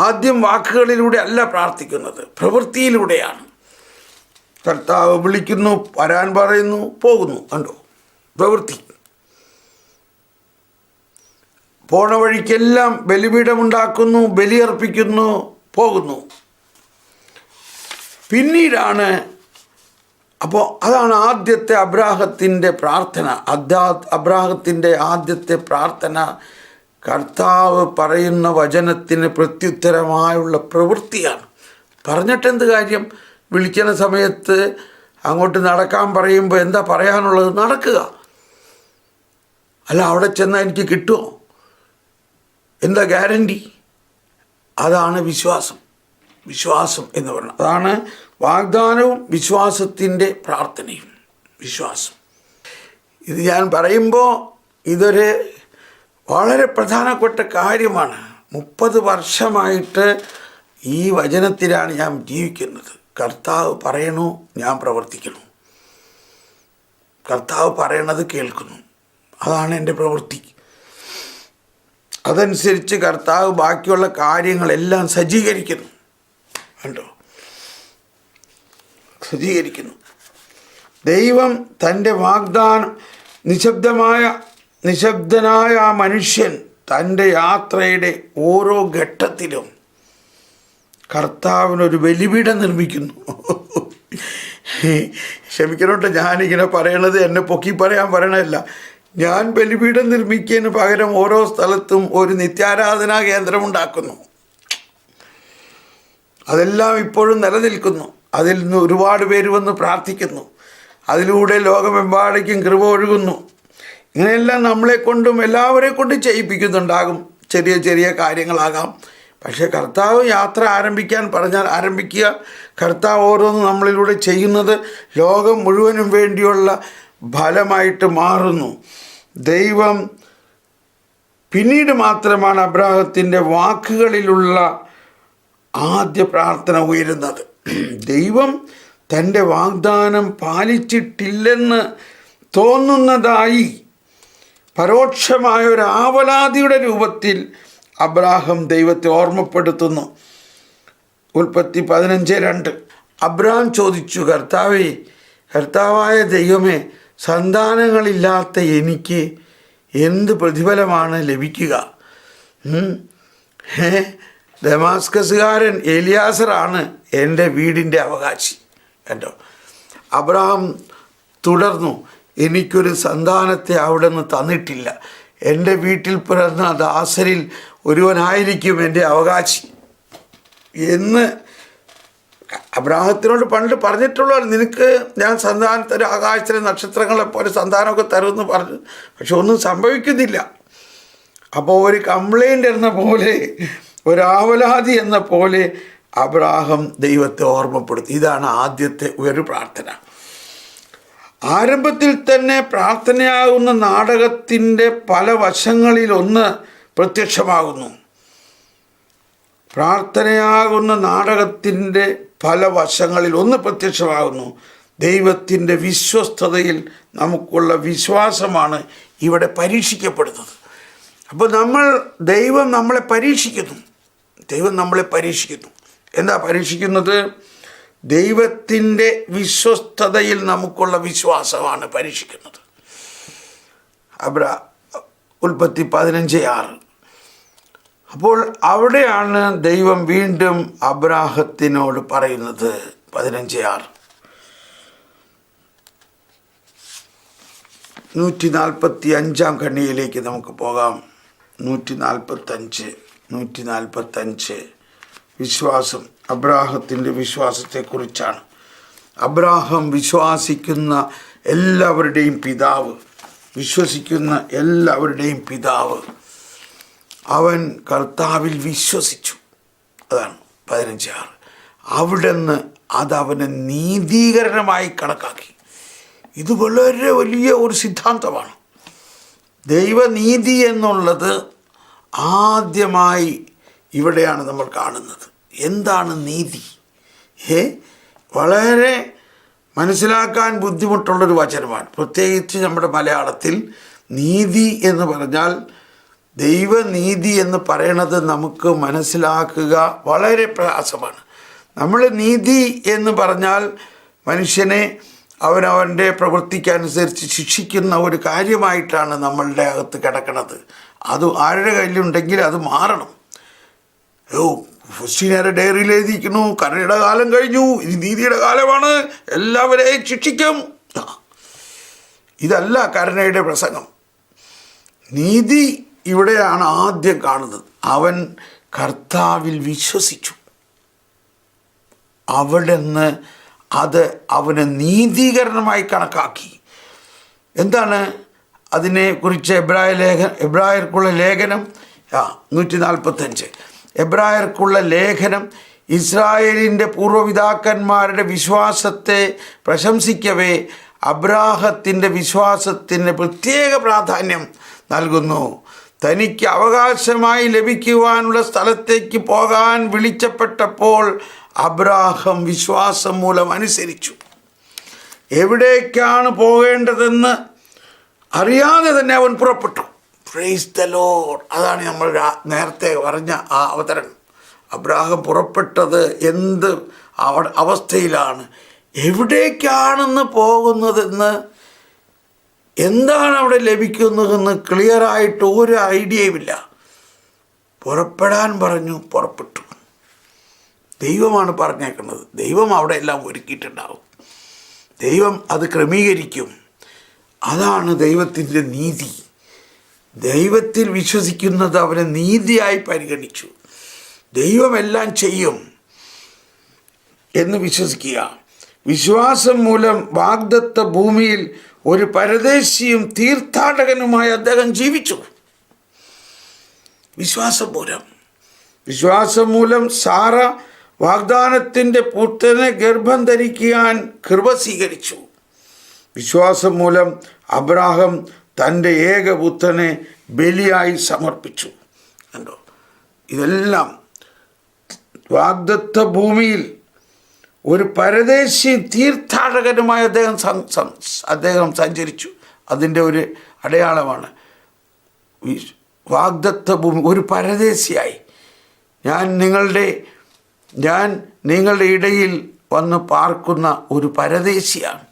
ആദ്യം വാക്കുകളിലൂടെ അല്ല പ്രാർത്ഥിക്കുന്നത്, പ്രവൃത്തിയിലൂടെയാണ്. കർത്താവ് വിളിക്കുന്നു, വരാൻ പറയുന്നു, പോകുന്നു. കണ്ടോ, പ്രവൃത്തി. പോണ വഴിക്കെല്ലാം ബലിപീഠമുണ്ടാക്കുന്നു, ബലിയർപ്പിക്കുന്നു, പോകുന്നു. പിന്നീടാണ്, അപ്പോൾ അതാണ് ആദ്യത്തെ അബ്രാഹത്തിൻ്റെ പ്രാർത്ഥന. അബ്രാഹത്തിൻ്റെ ആദ്യത്തെ പ്രാർത്ഥന കർത്താവ് പറയുന്ന വചനത്തിന് പ്രത്യുത്തരമായുള്ള പ്രവൃത്തിയാണ്. പറഞ്ഞിട്ടെന്ത് കാര്യം? വിളിക്കുന്ന സമയത്ത് അങ്ങോട്ട് നടക്കാൻ പറയുമ്പോൾ എന്താ പറയാനുള്ളത്? നടക്കുക. അല്ല, അവിടെ ചെന്നാൽ എനിക്ക് കിട്ടുമോ? എന്താ ഗ്യാരണ്ടി? അതാണ് വിശ്വാസം. വിശ്വാസം എന്ന് പറയുന്നത് അതാണ് വാഗ്ദാനവും വിശ്വാസത്തിൻ്റെ പ്രാർത്ഥനയും. വിശ്വാസം. ഇത് ഞാൻ പറയുമ്പോൾ ഇതൊരു വളരെ പ്രധാനപ്പെട്ട കാര്യമാണ്. 30 വർഷമായിട്ട് ഈ വചനത്തിലാണ് ഞാൻ ജീവിക്കുന്നത്. കർത്താവ് പറയണു, ഞാൻ പ്രവർത്തിക്കുന്നു. കർത്താവ് പറയണത് കേൾക്കുന്നു. അതാണ് എൻ്റെ പ്രവൃത്തി. അതനുസരിച്ച് കർത്താവ് ബാക്കിയുള്ള കാര്യങ്ങളെല്ലാം സജ്ജീകരിക്കുന്നു. കണ്ടോ, സജ്ജീകരിക്കുന്നു. ദൈവം തൻ്റെ വാഗ്ദാനം നിശബ്ദനായ ആ മനുഷ്യൻ തൻ്റെ യാത്രയുടെ ഓരോ ഘട്ടത്തിലും കർത്താവിനൊരു ബലിപീഠം നിർമ്മിക്കുന്നു. ക്ഷമിക്കണോട്ടെ, ഞാനിങ്ങനെ പറയണത് എന്നെ പൊക്കി പറയാൻ പറയണമല്ല. ഞാൻ ബലിപീഠം നിർമ്മിക്കുന്നതിന് പകരം ഓരോ സ്ഥലത്തും ഒരു നിത്യാരാധനാ കേന്ദ്രമുണ്ടാക്കുന്നു. അതെല്ലാം ഇപ്പോഴും നിലനിൽക്കുന്നു. അതിൽ നിന്ന് ഒരുപാട് പേര് വന്ന് പ്രാർത്ഥിക്കുന്നു. അതിലൂടെ ലോകമെമ്പാടേക്കും കൃപ ഒഴുകുന്നു. ഇങ്ങനെയെല്ലാം നമ്മളെ കൊണ്ടും എല്ലാവരെ കൊണ്ടും ചെയ്യിപ്പിക്കുന്നുണ്ടാകും. ചെറിയ ചെറിയ കാര്യങ്ങളാകാം. പക്ഷേ കർത്താവ് യാത്ര ആരംഭിക്കാൻ പറഞ്ഞാൽ ആരംഭിക്കുക. കർത്താവ് ഓരോന്നും നമ്മളിലൂടെ ചെയ്യുന്നത് ലോകം മുഴുവനും വേണ്ടിയുള്ള ഫലമായിട്ട് മാറുന്നു. ദൈവം പിന്നീട് മാത്രമാണ് അബ്രാഹത്തിൻ്റെ വാക്കുകളിലുള്ള ആദ്യ പ്രാർത്ഥന ഉയരുന്നത്. ദൈവം തൻ്റെ വാഗ്ദാനം പാലിച്ചിട്ടില്ലെന്ന് തോന്നുന്നതായി പരോക്ഷമായ ഒരു ആവലാതിയുടെ രൂപത്തിൽ അബ്രാഹം ദൈവത്തെ ഓർമ്മപ്പെടുത്തുന്നു. ഉൽപ്പത്തി 15:2. അബ്രാഹം ചോദിച്ചു, കർത്താവായ ദൈവമേ, സന്താനങ്ങളില്ലാത്ത എനിക്ക് എന്ത് പ്രതിഫലമാണ് ലഭിക്കുക? ദമാസ്കസുകാരൻ എലിയാസറാണ് എൻ്റെ വീടിൻ്റെ അവകാശി. കേട്ടോ, അബ്രാഹാം തുടർന്നു, എനിക്കൊരു സന്താനത്തെ അവിടെ നിന്ന് തന്നിട്ടില്ല. എൻ്റെ വീട്ടിൽ പിറന്ന ദാസരിൽ ഒരുവനായിരിക്കും എൻ്റെ അവകാശി എന്ന് അബ്രാഹത്തിനോട് പണ്ട് പറഞ്ഞിട്ടുള്ളവർ. നിനക്ക് ഞാൻ സന്താനത്തിന് ആകാശത്തിലെ നക്ഷത്രങ്ങളെപ്പോലെ സന്താനമൊക്കെ തരുമെന്ന് പറഞ്ഞു. പക്ഷെ ഒന്നും സംഭവിക്കുന്നില്ല. അപ്പോൾ ഒരു കംപ്ലൈൻ്റ് എന്ന പോലെ, ഒരാവലാതി എന്ന പോലെ അബ്രാഹം ദൈവത്തെ ഓർമ്മപ്പെടുത്തി. ഇതാണ് ആദ്യത്തെ ഒരു പ്രാർത്ഥന. ആരംഭത്തിൽ തന്നെ പ്രാർത്ഥനയാകുന്ന നാടകത്തിൻ്റെ പല വശങ്ങളിലൊന്ന് പ്രത്യക്ഷമാകുന്നു. പ്രാർത്ഥനയാകുന്ന നാടകത്തിൻ്റെ പല വശങ്ങളിൽ ഒന്ന് പ്രത്യക്ഷമാകുന്നു. ദൈവത്തിൻ്റെ വിശ്വസ്തതയിൽ നമുക്കുള്ള വിശ്വാസമാണ് ഇവിടെ പരീക്ഷിക്കപ്പെടുന്നത്. അപ്പോൾ ദൈവം നമ്മളെ പരീക്ഷിക്കുന്നു. എന്താ പരീക്ഷിക്കുന്നത്? ദൈവത്തിൻ്റെ വിശ്വസ്തതയിൽ നമുക്കുള്ള വിശ്വാസമാണ് പരീക്ഷിക്കുന്നത്. ഉൽപ്പത്തി 15:6. അപ്പോൾ അവിടെയാണ് ദൈവം വീണ്ടും അബ്രാഹത്തിനോട് പറയുന്നത്. 15:6. 145 ഖണ്ഡികയിലേക്ക് നമുക്ക് പോകാം. 145 വിശ്വാസം, അബ്രാഹത്തിൻ്റെ വിശ്വാസത്തെക്കുറിച്ചാണ്. അബ്രാഹം വിശ്വസിക്കുന്ന എല്ലാവരുടെയും പിതാവ്. അവൻ കർത്താവിൽ വിശ്വസിച്ചു. അതാണ് 15:6. അവിടുന്ന് അതവന് നീതീകരണമായി കണക്കാക്കി. ഇത് വളരെ വലിയ ഒരു സിദ്ധാന്തമാണ്. ദൈവനീതി എന്നുള്ളത് ആദ്യമായി ഇവിടെയാണ് നമ്മൾ കാണുന്നത്. എന്താണ് നീതി? വളരെ മനസ്സിലാക്കാൻ ബുദ്ധിമുട്ടുള്ളൊരു വചനമാണ്. പ്രത്യേകിച്ച് നമ്മുടെ മലയാളത്തിൽ നീതി എന്ന് പറഞ്ഞാൽ, ദൈവനീതി എന്ന് പറയണത് നമുക്ക് മനസ്സിലാക്കുക വളരെ പ്രയാസമാണ്. നമ്മൾ നീതി എന്ന് പറഞ്ഞാൽ മനുഷ്യനെ അവനവൻ്റെ പ്രവൃത്തിക്കനുസരിച്ച് ശിക്ഷിക്കുന്ന ഒരു കാര്യമായിട്ടാണ് നമ്മളുടെ അകത്ത് കിടക്കുന്നത്. അത് ആരുടെ കയ്യിലുണ്ടെങ്കിൽ അത് മാറണം. ഫസ്റ്റിനേരെ ഡയറിയിൽ എഴുതിയിരിക്കുന്നു, കരുണയുടെ കാലം കഴിഞ്ഞു, ഇത് നീതിയുടെ കാലമാണ്, എല്ലാവരെയും ശിക്ഷിക്കും. ഇതല്ല കരുണയുടെ പ്രസംഗം. നീതി ഇവിടെയാണ് ആദ്യം കാണുന്നത്. അവൻ കർത്താവിൽ വിശ്വസിച്ചു. അവിടുന്ന് അത് അവന് നീതീകരണമായി കണക്കാക്കി. എന്താണ് അതിനെക്കുറിച്ച് എബ്രായർക്കുള്ള ലേഖനം 145. എബ്രായർക്കുള്ള ലേഖനം ഇസ്രായേലിൻ്റെ പൂർവ്വപിതാക്കന്മാരുടെ വിശ്വാസത്തെ പ്രശംസിക്കവേ അബ്രാഹത്തിൻ്റെ വിശ്വാസത്തിന് പ്രത്യേക പ്രാധാന്യം നൽകുന്നു. തനിക്ക് അവകാശമായി ലഭിക്കുവാനുള്ള സ്ഥലത്തേക്ക് പോകാൻ വിളിച്ചപ്പെട്ടപ്പോൾ അബ്രാഹം വിശ്വാസം മൂലം അനുസരിച്ചു. എവിടേക്കാണ് പോകേണ്ടതെന്ന് അറിയാതെ തന്നെ അവൻ പുറപ്പെട്ടു. Praise the Lord. അതാണ് നമ്മൾ നേരത്തെ പറഞ്ഞ ആ അവതരണം. അബ്രാഹം പുറപ്പെട്ടത് എന്ത് അവസ്ഥയിലാണ്, എവിടേക്കാണെന്ന് പോകുന്നതെന്ന്, എന്താണ് അവിടെ ലഭിക്കുന്നതെന്ന് ക്ലിയറായിട്ട് ഒരു ഐഡിയയുമില്ല. പുറപ്പെടാൻ പറഞ്ഞു, പുറപ്പെട്ടു. ദൈവമാണ് പറഞ്ഞേക്കുന്നത്. ദൈവം അവിടെ എല്ലാം ഒരുക്കിയിട്ടുണ്ടാവും. ദൈവം അത് ക്രമീകരിക്കും. അതാണ് ദൈവത്തിൻ്റെ നീതി. ദൈവത്തിൽ വിശ്വസിക്കുന്നത് അവനെ നീതിയായി പരിഗണിച്ചു. ദൈവമെല്ലാം ചെയ്യും എന്ന് വിശ്വസിക്കുക. വിശ്വാസം മൂലം വാഗ്ദത്ത ഭൂമിയിൽ ഒരു പരദേശിയും തീർത്ഥാടകനുമായി അദ്ദേഹം ജീവിച്ചു. വിശ്വാസം മൂലം വിശ്വാസം മൂലം സാറ വാഗ്ദാനത്തിൻ്റെ പുത്രനെ ഗർഭം ധരിക്കാൻ കൃപ സ്വീകരിച്ചു. വിശ്വാസം മൂലം അബ്രാഹാം തൻ്റെ ഏകപുത്രനെ ബലിയായി സമർപ്പിച്ചു. കണ്ടോ, ഇതെല്ലാം വാഗ്ദത്ത ഭൂമിയിൽ ഒരു പരദേശി തീർത്ഥാടകനുമായി അദ്ദേഹം സഞ്ചരിച്ചു. അതിൻ്റെ ഒരു അടയാളമാണ് വാഗ്ദത്ത ഭൂമി. ഒരു പരദേശിയായി ഞാൻ നിങ്ങളുടെ ഇടയിൽ വന്ന് പാർക്കുന്ന ഒരു പരദേശിയാണ്.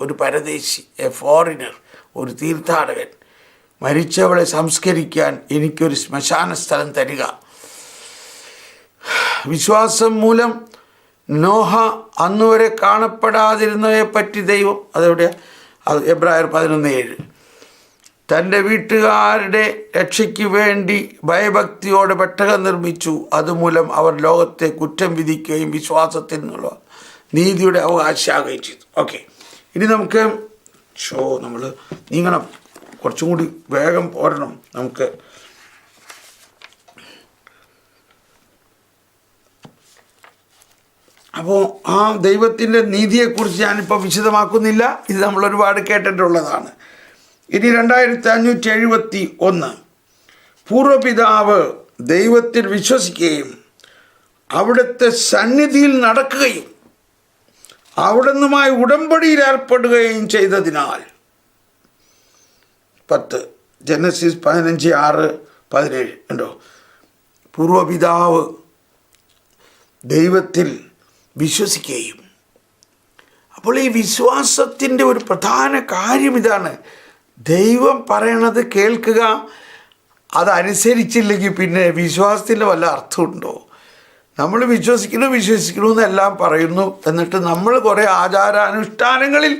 ഒരു പരദേശി, എ ഫോറിനർ, ഒരു തീർത്ഥാടകൻ. മരിച്ചവളെ സംസ്കരിക്കാൻ എനിക്കൊരു ശ്മശാന സ്ഥലം തരിക. വിശ്വാസം മൂലം നോഹ അന്നുവരെ കാണപ്പെടാതിരുന്നവയെപ്പറ്റി ദൈവം, അതെവിടെയാണ്? എബ്രായർ 11:7, തൻ്റെ വീട്ടുകാരുടെ രക്ഷയ്ക്ക് വേണ്ടി ഭയഭക്തിയോടെ പെട്ടകം നിർമ്മിച്ചു. അതുമൂലം അവർ ലോകത്തെ കുറ്റം വിധിക്കുകയും വിശ്വാസത്തിൽ നിന്നുള്ള നീതിയുടെ അവകാശിയാകുകയും ചെയ്തു. ഓക്കെ, ഇനി നമുക്ക് നമ്മൾ നീങ്ങണം, കുറച്ചും കൂടി വേഗം പോരണം നമുക്ക്. അപ്പോൾ ആ ദൈവത്തിൻ്റെ നീതിയെക്കുറിച്ച് ഞാനിപ്പോൾ വിശദമാക്കുന്നില്ല, ഇത് നമ്മൾ ഒരുപാട് കേട്ടിട്ടുള്ളതാണ്. ഇനി 2571 പൂർവപിതാവ് ദൈവത്തിൽ വിശ്വസിക്കുകയും അവിടുത്തെ സന്നിധിയിൽ നടക്കുകയും അവിടുന്നുമായി ഉടമ്പടിയിൽ ഏർപ്പെടുകയും ചെയ്തതിനാൽ. 10 ജനസിസ് 15:6-17 ഉണ്ടോ? പൂർവപിതാവ് ദൈവത്തിൽ വിശ്വസിക്കുകയും. അപ്പോൾ ഈ വിശ്വാസത്തിൻ്റെ ഒരു പ്രധാന കാര്യം ഇതാണ്. ദൈവം പറയണത് കേൾക്കുക, അതനുസരിച്ചില്ലെങ്കിൽ പിന്നെ വിശ്വാസത്തിൻ്റെ വല്ല അർത്ഥമുണ്ടോ? നമ്മൾ വിശ്വസിക്കണമെന്നെല്ലാം പറയുന്നു, എന്നിട്ട് നമ്മൾ കുറേ ആചാരാനുഷ്ഠാനങ്ങളിൽ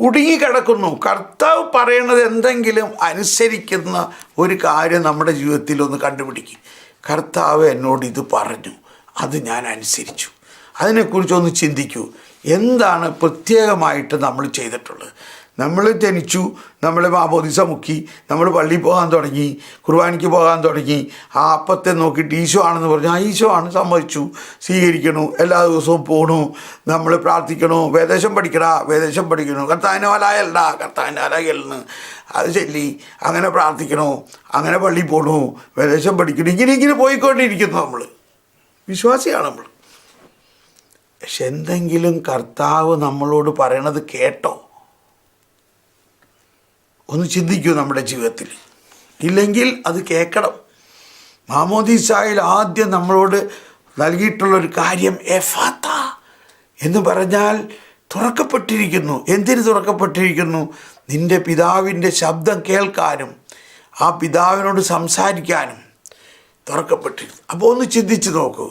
കുടുങ്ങിക്കിടക്കുന്നു. കർത്താവ് പറയണത് എന്തെങ്കിലും അനുസരിക്കുന്ന ഒരു കാര്യം നമ്മുടെ ജീവിതത്തിൽ ഒന്ന് കണ്ടുപിടിക്കും. കർത്താവ് എന്നോട് ഇത് പറഞ്ഞു, അത് ഞാൻ അനുസരിച്ചു. അതിനെക്കുറിച്ചൊന്ന് ചിന്തിക്കൂ. എന്താണ് പ്രത്യേകമായിട്ട് നമ്മൾ ചെയ്തിട്ടുള്ളത്? നമ്മൾ ജനിച്ചു, നമ്മൾ മാമോദിസ മുക്കി, നമ്മൾ പള്ളിയിൽ പോകാൻ തുടങ്ങി, കുർബാനയ്ക്ക് പോകാൻ തുടങ്ങി. ആ അപ്പത്തെ നോക്കിയിട്ട് ഈശോ ആണെന്ന് പറഞ്ഞു, ആ ഈശോ ആണ്, സമ്മതിച്ചു, സ്വീകരിക്കണു, എല്ലാ ദിവസവും പോകണു, നമ്മൾ പ്രാർത്ഥിക്കണു, വേദേശം പഠിക്കണു, കർത്താവിനെ വലായല്ലടാ, കർത്താവിൻ്റെ അലകല്ലെന്ന് അത് ചൊല്ലി അങ്ങനെ പ്രാർത്ഥിക്കണു, അങ്ങനെ പള്ളിയിൽ പോകണു, വേദേശം പഠിക്കണു, ഇങ്ങനെ പോയിക്കൊണ്ടിരിക്കുന്നു. നമ്മൾ വിശ്വാസിയാണ് നമ്മൾ. പക്ഷെ എന്തെങ്കിലും കർത്താവ് നമ്മളോട് പറയണത് കേട്ടോ? ഒന്ന് ചിന്തിക്കൂ നമ്മുടെ ജീവിതത്തിൽ. ഇല്ലെങ്കിൽ അത് കേൾക്കണം. മാമോദീസായിൽ ആദ്യം നമ്മളോട് നൽകിയിട്ടുള്ളൊരു കാര്യം എഫാത്ത എന്ന് പറഞ്ഞാൽ തുറക്കപ്പെട്ടിരിക്കുന്നു. എന്തിന് തുറക്കപ്പെട്ടിരിക്കുന്നു? നിൻ്റെ പിതാവിൻ്റെ ശബ്ദം കേൾക്കാനും ആ പിതാവിനോട് സംസാരിക്കാനും തുറക്കപ്പെട്ടിരിക്കുന്നു. അപ്പോൾ ഒന്ന് ചിന്തിച്ച് നോക്കൂ.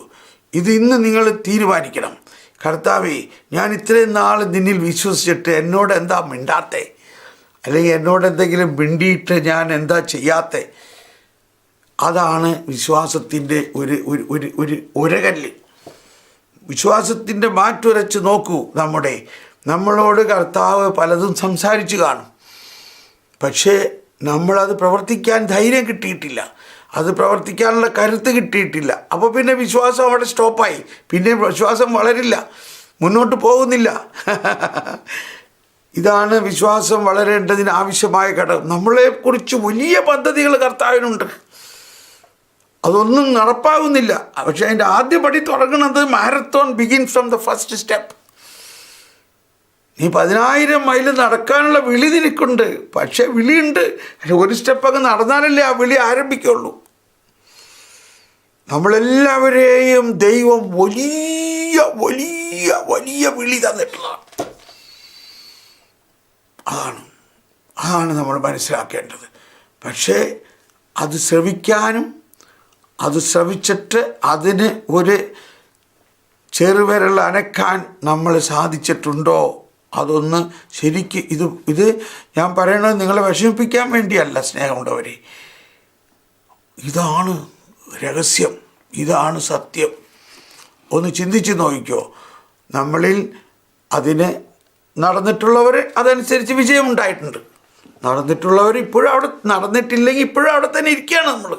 ഇത് ഇന്ന് നിങ്ങൾ തീരുമാനിക്കണം. കർത്താവേ, ഞാൻ ഇത്രയും നാൾ നിന്നിൽ വിശ്വസിച്ചിട്ട് എന്നോട് എന്താ മിണ്ടാത്തേ? അല്ലെങ്കിൽ എന്നോട് എന്തെങ്കിലും മിണ്ടിയിട്ട് ഞാൻ എന്താ ചെയ്യാത്തേ? അതാണ് വിശ്വാസത്തിൻ്റെ ഒരു ഉരകല്ല്. വിശ്വാസത്തിൻ്റെ മാറ്റുരച്ച് നോക്കൂ. നമ്മളോട് കർത്താവ് പലതും സംസാരിച്ചു കാണും. പക്ഷേ നമ്മളത് പ്രവർത്തിക്കാൻ ധൈര്യം കിട്ടിയിട്ടില്ല, അത് പ്രവർത്തിക്കാനുള്ള കരുത്ത് കിട്ടിയിട്ടില്ല. അപ്പോൾ പിന്നെ വിശ്വാസം അവിടെ സ്റ്റോപ്പായി. പിന്നെ വിശ്വാസം വളരില്ല, മുന്നോട്ട് പോകുന്നില്ല. ഇതാണ് വിശ്വാസം വളരേണ്ടതിന് ആവശ്യമായ ഘടകം. നമ്മളെക്കുറിച്ച് വലിയ പദ്ധതികൾ കർത്താവിനുണ്ട്, അതൊന്നും നടപ്പാകുന്നില്ല. പക്ഷേ അതിൻ്റെ ആദ്യപടി തുടങ്ങുന്നത് marathon begins from the first step. നീ 10,000 മൈൽ നടക്കാനുള്ള വിളി നിനക്കുണ്ട്, പക്ഷേ വിളിയുണ്ട്. ഒരു സ്റ്റെപ്പൊക്കെ നടന്നാലല്ലേ ആ വിളി ആരംഭിക്കുള്ളൂ. നമ്മളെല്ലാവരെയും ദൈവം വലിയ വലിയ വലിയ വിളി തന്നിട്ടുള്ളതാണ്. അതാണ് നമ്മൾ മനസ്സിലാക്കേണ്ടത്. പക്ഷേ അത് ശ്രവിക്കാനും അത് ശ്രവിച്ചിട്ട് അതിന് ഒരു ചെറുവിരൽ അനക്കാൻ നമ്മൾ സാധിച്ചിട്ടുണ്ടോ? അതൊന്ന് ശരിക്ക് ഇത് ഞാൻ പറയണത് നിങ്ങളെ വിഷമിപ്പിക്കാൻ വേണ്ടിയല്ല, സ്നേഹമുള്ളവരെ. ഇതാണ് രഹസ്യം, ഇതാണ് സത്യം. ഒന്ന് ചിന്തിച്ച് നോക്കിക്കോ. നമ്മളിൽ അതിന് നടന്നിട്ടുള്ളവർ അതനുസരിച്ച് വിജയമുണ്ടായിട്ടുണ്ട്. നടന്നിട്ടുള്ളവർ ഇപ്പോഴും അവിടെ, നടന്നിട്ടില്ലെങ്കിൽ ഇപ്പോഴും അവിടെ തന്നെ ഇരിക്കുകയാണ് നമ്മൾ.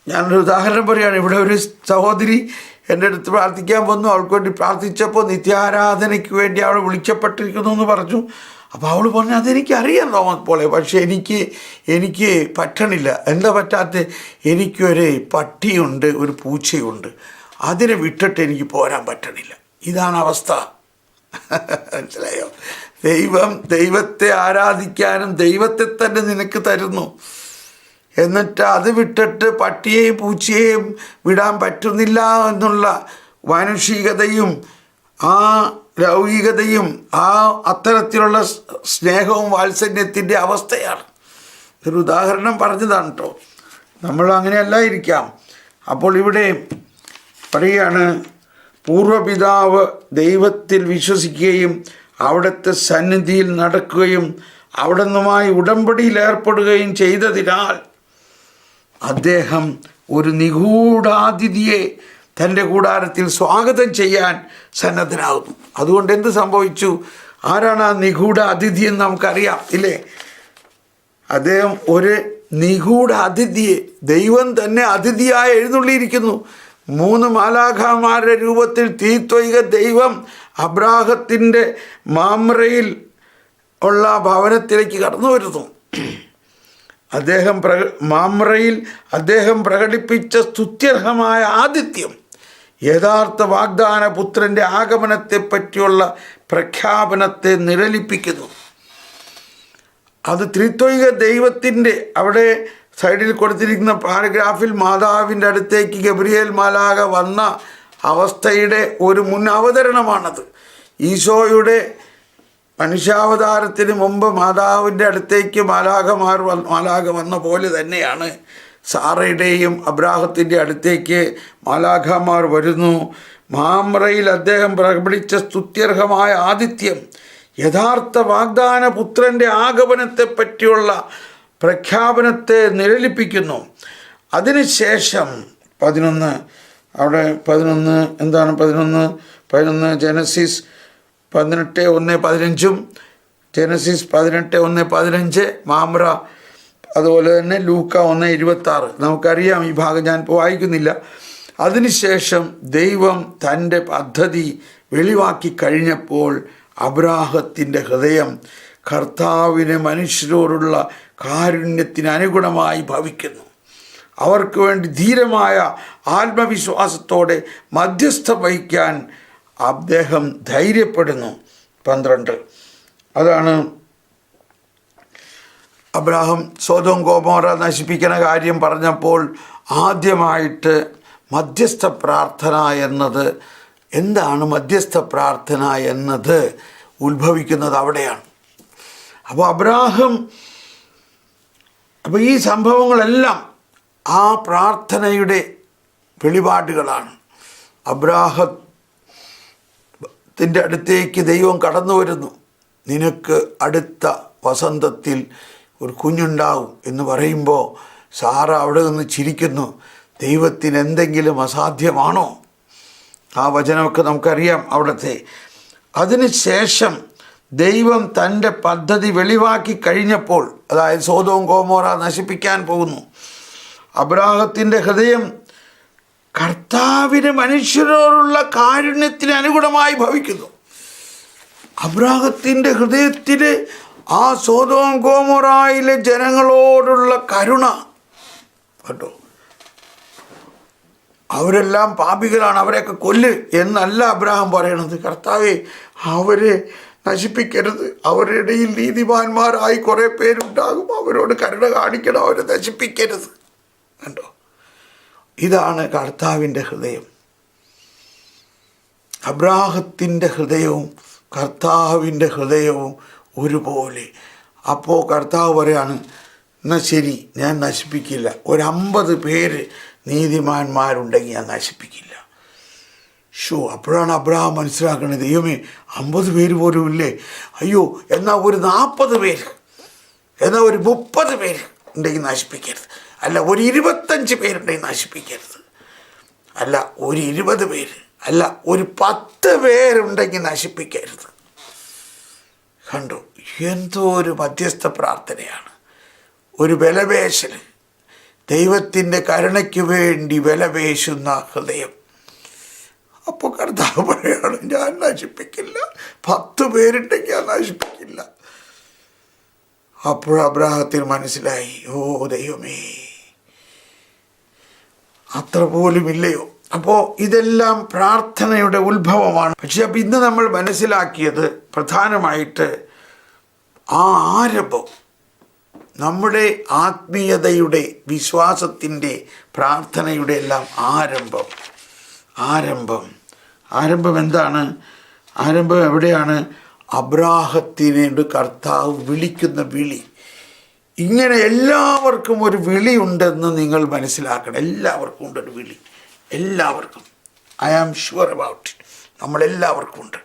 ഞാനൊരു ഉദാഹരണം പറയുകയാണ്. ഇവിടെ ഒരു സഹോദരി എൻ്റെ അടുത്ത് പ്രാർത്ഥിക്കാൻ വന്നു. അവൾക്ക് വേണ്ടി പ്രാർത്ഥിച്ചപ്പോൾ നിത്യാരാധനയ്ക്ക് വേണ്ടി അവൾ വിളിക്കപ്പെട്ടിരിക്കുന്നു എന്ന് പറഞ്ഞു. അപ്പോൾ അവൾ പറഞ്ഞു, അതെനിക്കറിയാം തോമസ് പോളെ, പക്ഷേ എനിക്ക് പറ്റണില്ല. എന്താ പറ്റാത്ത? എനിക്കൊരു പട്ടിയുണ്ട്, ഒരു പൂച്ചയുണ്ട്, അതിനെ വിട്ടിട്ട് എനിക്ക് പോരാൻ പറ്റണില്ല. ഇതാണ് അവസ്ഥ. മനസ്സിലായോ? ദൈവത്തെ ആരാധിക്കാനും ദൈവത്തെ തന്നെ നിനക്ക് തരുന്നു, എന്നിട്ട് അത് വിട്ടിട്ട് പട്ടിയെയും പൂച്ചയെയും വിടാൻ പറ്റുന്നില്ല എന്നുള്ള മാനുഷികതയും ആ ലൗകികതയും ആ അത്തരത്തിലുള്ള സ്നേഹവും വാത്സല്യത്തിൻ്റെ അവസ്ഥയാണ്. ഒരു ഉദാഹരണം പറഞ്ഞതാണ് കേട്ടോ. നമ്മൾ അങ്ങനെയല്ല ഇരിക്കാം. അപ്പോൾ ഇവിടെ പറയുകയാണ്, പൂർവപിതാവ് ദൈവത്തിൽ വിശ്വസിക്കുകയും അവിടുത്തെ സന്നിധിയിൽ നടക്കുകയും അവിടെ നിന്നുമായി ഉടമ്പടിയിൽ ഏർപ്പെടുകയും ചെയ്തതിനാൽ അദ്ദേഹം ഒരു നിഗൂഢാതിഥിയെ തൻ്റെ കൂടാരത്തിൽ സ്വാഗതം ചെയ്യാൻ സന്നദ്ധനാകുന്നു. അതുകൊണ്ട് എന്ത് സംഭവിച്ചു? ആരാണ് ആ നിഗൂഢ അതിഥി എന്ന് നമുക്കറിയാം ഇല്ലേ? അദ്ദേഹം ഒരു നിഗൂഢ അതിഥിയെ, ദൈവം തന്നെ അതിഥിയായി എഴുന്നള്ളിയിരിക്കുന്നു. 3 മാലാഖമാരുടെ രൂപത്തിൽ ത്രിത്വൈക ദൈവം അബ്രാഹത്തിൻ്റെ മാമ്രയിൽ ഉള്ള ഭവനത്തിലേക്ക് കടന്നു വരുന്നു. മാമ്രയിൽ അദ്ദേഹം പ്രകടിപ്പിച്ച സ്തുത്യർഹമായ ആതിഥ്യം യഥാർത്ഥ വാഗ്ദാന പുത്രൻ്റെ ആഗമനത്തെപ്പറ്റിയുള്ള പ്രഖ്യാപനത്തെ നിഴലിപ്പിക്കുന്നു. അത് ത്രിത്വൈക ദൈവത്തിൻ്റെ, അവിടെ സൈഡിൽ കൊടുത്തിരിക്കുന്ന പാരഗ്രാഫിൽ മാതാവിൻ്റെ അടുത്തേക്ക് ഗബ്രിയേൽ മാലാഖ വന്ന അവസ്ഥയുടെ ഒരു മുൻ അവതരണമാണത്. ഈശോയുടെ മനുഷ്യാവതാരത്തിന് മുമ്പ് മാതാവിൻ്റെ അടുത്തേക്ക് മാലാഖ വന്ന പോലെ തന്നെയാണ് സാറയുടെയും അബ്രാഹത്തിൻ്റെ അടുത്തേക്ക് മാലാഖമാർ വരുന്നു. മാമ്രയിൽ അദ്ദേഹം പ്രകടിപ്പിച്ച സ്തുത്യർഹമായ ആതിഥ്യം യഥാർത്ഥ വാഗ്ദാന പുത്രൻ്റെ ആഗമനത്തെപ്പറ്റിയുള്ള പ്രഖ്യാപനത്തെ നിഴലിപ്പിക്കുന്നു. അതിനുശേഷം 11 അവിടെ 11 എന്താണ്? 11 ജനസിസ് 18:1-15 ജനസിസ് 18:1-15 മാമ്ര, അതുപോലെ തന്നെ ലൂക്ക 1:26. നമുക്കറിയാം ഈ ഭാഗം, ഞാൻ ഇപ്പോൾ വായിക്കുന്നില്ല. അതിനുശേഷം ദൈവം തൻ്റെ പദ്ധതി വെളിവാക്കി കഴിഞ്ഞപ്പോൾ അബ്രാഹത്തിൻ്റെ ഹൃദയം കർത്താവിന് മനുഷ്യരോടുള്ള കാരുണ്യത്തിന് അനുഗുണമായി ഭവിക്കുന്നു. അവർക്ക് വേണ്ടി ധീരമായ ആത്മവിശ്വാസത്തോടെ മധ്യസ്ഥം വഹിക്കാൻ അദ്ദേഹം ധൈര്യപ്പെടുന്നു. 12 അതാണ് അബ്രാഹം സോദോം ഗൊമോറ നശിപ്പിക്കുന്ന കാര്യം പറഞ്ഞപ്പോൾ ആദ്യമായിട്ട് മധ്യസ്ഥ പ്രാർത്ഥന എന്നത് എന്താണ്? മധ്യസ്ഥ പ്രാർത്ഥന എന്നത് ഉത്ഭവിക്കുന്നത് അവിടെയാണ്. അപ്പോൾ ഈ സംഭവങ്ങളെല്ലാം ആ പ്രാർത്ഥനയുടെ വെളിപാടുകളാണ്. അബ്രാഹത്തിൻ്റെ അടുത്തേക്ക് ദൈവം കടന്നു വരുന്നു. നിനക്ക് അടുത്ത വസന്തത്തിൽ ഒരു കുഞ്ഞുണ്ടാവും എന്ന് പറയുമ്പോൾ സാറ അവിടെ നിന്ന് ചിരിക്കുന്നു. ദൈവത്തിന് എന്തെങ്കിലും അസാധ്യമാണോ? ആ വചനമൊക്കെ നമുക്കറിയാം അവിടുത്തെ. അതിനുശേഷം ദൈവം തൻ്റെ പദ്ധതി വെളിവാക്കി കഴിഞ്ഞപ്പോൾ, അതായത് സോദോം ഗൊമോറ നശിപ്പിക്കാൻ പോകുന്നു, അബ്രാഹത്തിൻ്റെ ഹൃദയം കർത്താവിന് മനുഷ്യരോടുള്ള കാരുണ്യത്തിന് അനുഗുണമായി ഭവിക്കുന്നു. അബ്രാഹത്തിൻ്റെ ഹൃദയത്തിൽ ആ സോദോം ഗൊമോറയിലെ ജനങ്ങളോടുള്ള കരുണ കേട്ടോ. അവരെല്ലാം പാപികളാണ്, അവരെയൊക്കെ കൊല്ല് എന്നല്ല അബ്രാഹാം പറയണത്. കർത്താവേ, അവരെ നശിപ്പിക്കരുത്, അവരുടെ ഇടയിൽ നീതിമാന്മാരായി കുറേ പേരുണ്ടാകും, അവരോട് കരുണ കാണിക്കണം, അവരെ നശിപ്പിക്കരുത്. കണ്ടോ, ഇതാണ് കർത്താവിൻ്റെ ഹൃദയം. അബ്രാഹത്തിൻ്റെ ഹൃദയവും കർത്താവിൻ്റെ ഹൃദയവും ഒരുപോലെ. അപ്പോൾ കർത്താവ് പറയാണ്, എന്നാൽ ശരി, ഞാൻ നശിപ്പിക്കില്ല. 50 പേര് നീതിമാന്മാരുണ്ടെങ്കിൽ ഞാൻ നശിപ്പിക്കില്ല. അപ്പോഴാണ് അബ്രാഹാം മനസ്സിലാക്കുന്നത്, ദൈവമേ, 50 പേര് പോലും ഇല്ലേ? അയ്യോ, എന്നാൽ ഒരു 40 പേര്, എന്നാൽ ഒരു 30 പേര് ഉണ്ടെങ്കിൽ നശിപ്പിക്കരുത്. അല്ല, ഒരു 25 പേരുണ്ടെങ്കിൽ നശിപ്പിക്കരുത്. അല്ല, ഒരു 20 പേര്, അല്ല, ഒരു 10 പേരുണ്ടെങ്കിൽ നശിപ്പിക്കരുത്. കണ്ടു, എന്തോ ഒരു മധ്യസ്ഥ പ്രാർത്ഥനയാണ്, ഒരു ബലപേശൽ. ദൈവത്തിൻ്റെ കരുണയ്ക്ക് വേണ്ടി വിലപേശുന്ന ഹൃദയം. അപ്പോൾ കർത്താവ് പറയാണ്, ഞാൻ നശിപ്പിക്കില്ല, 10 പേരുണ്ടെങ്കിൽ ഞാൻ നശിപ്പിക്കില്ല. അപ്പോൾ അബ്രാഹത്തിന് മനസ്സിലായി, ഓ ദൈവമേ, അത്ര പോലും ഇല്ലയോ. അപ്പോൾ ഇതെല്ലാം പ്രാർത്ഥനയുടെ ഉത്ഭവമാണ്. പക്ഷെ അപ്പം ഇന്ന് നമ്മൾ മനസ്സിലാക്കിയത് പ്രധാനമായിട്ട് ആ ആരംഭം, നമ്മുടെ ആത്മീയതയുടെ, വിശ്വാസത്തിൻ്റെ, പ്രാർത്ഥനയുടെ എല്ലാം ആരംഭം എന്താണ്? ആരംഭം എവിടെയാണ്? അബ്രാഹത്തിനോട് കർത്താവ് വിളിക്കുന്ന വിളി. ഇങ്ങനെ എല്ലാവർക്കും ഒരു വിളിയുണ്ടെന്ന് നിങ്ങൾ മനസ്സിലാക്കണം. എല്ലാവർക്കും ഉണ്ടൊരു വിളി, എല്ലാവർക്കും. I am sure about it. നമ്മളെല്ലാവർക്കും ഉണ്ട്.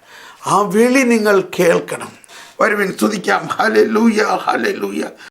ആ വിളി നിങ്ങൾ കേൾക്കണം. വരുവിൻ, സ്തുതിക്കാം. Hallelujah, hallelujah.